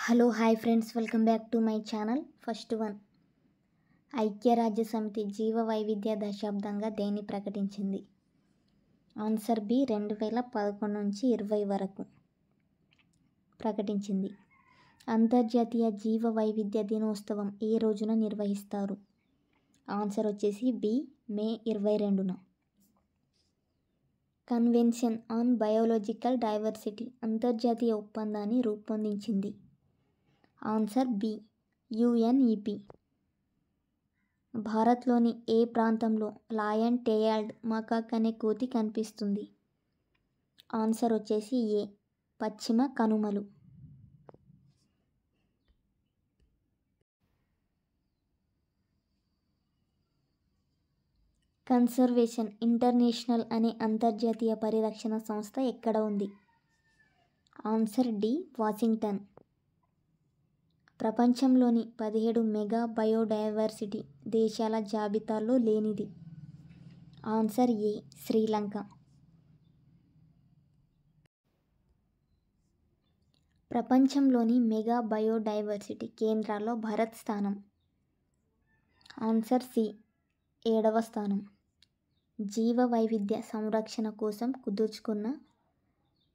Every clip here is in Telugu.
Hello hi friends, welcome back to my channel. First one, ఐక్యరాజ్య సమితి జీవ వైవిధ్య దశాబ్దంగా దేన్ని ప్రకటించింది? ఆన్సర్ బి, 2011 నుంచి 20 వరకు ప్రకటించింది. అంతర్జాతీయ జీవ వైవిధ్య దినోత్సవం ఏ రోజున నిర్వహిస్తారు? ఆన్సర్ వచ్చేసి బి, మే 22న. కన్వెన్షన్ ఆన్ బయోలాజికల్ డైవర్సిటీ అంతర్జాతీయ ఒప్పందాన్ని రూపొందించింది? Answer B, UNEP. భారత్లోని ఏ ప్రాంతంలో లయన్ టెయిల్డ్ మకాక్ అనే కోతి కనిపిస్తుంది? ఆన్సర్ వచ్చేసి ఏ, పశ్చిమ కనుమలు. కన్సర్వేషన్ ఇంటర్నేషనల్ అనే అంతర్జాతీయ పరిరక్షణ సంస్థ ఎక్కడ ఉంది? Answer D, Washington. ప్రపంచంలోని 17 మెగా బయోడైవర్సిటీ దేశాల జాబితాలో లేనిది? Answer A, Sri Lanka. ప్రపంచంలోని మెగా బయోడైవర్సిటీ కేంద్రాల్లో భారత్ స్థానం? ఆన్సర్ సి, 7వ స్థానం. జీవ వైవిధ్య సంరక్షణ కోసం కుదుర్చుకున్న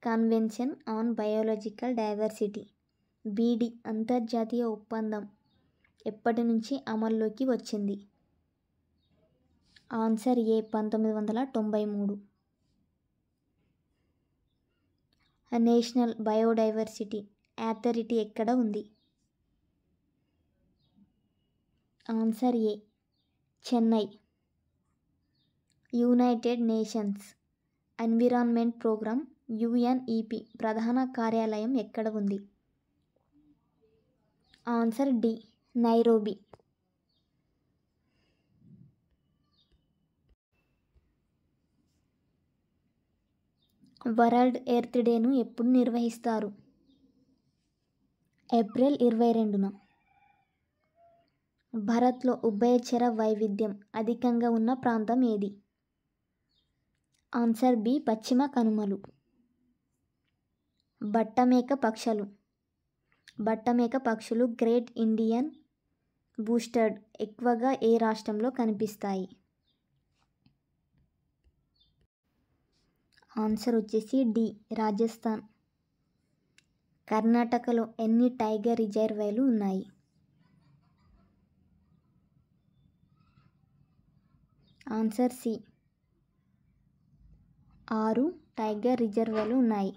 convention on biological diversity BD అంతర్జాతీయ ఒప్పందం ఎప్పటి నుంచి అమల్లోకి వచ్చింది? Answer A, 1993. National biodiversity authority ఎక్కడ ఉంది? Answer A, Chennai. United nations environment programme UNEP ప్రధాన కార్యాలయం ఎక్కడ ఉంది? Answer D, Nairobi. World earth డేను ఎప్పుడు నిర్వహిస్తారు? ఏప్రిల్ 22న. భారత్లో ఉభయచర వైవిధ్యం అధికంగా ఉన్న ప్రాంతం ఏది? ఆన్సర్ బి, పశ్చిమ కనుమలు. బట్టమేక పక్షులు గ్రేట్ ఇండియన్ బస్టర్డ్ ఎక్కువగా ఏ రాష్ట్రంలో కనిపిస్తాయి? ఆన్సర్ వచ్చేసి డి, రాజస్థాన్. కర్ణాటకలో ఎన్ని టైగర్ రిజర్వాయర్లు ఉన్నాయి? ఆన్సర్ సి, 6 టైగర్ రిజర్వాయర్లు ఉన్నాయి.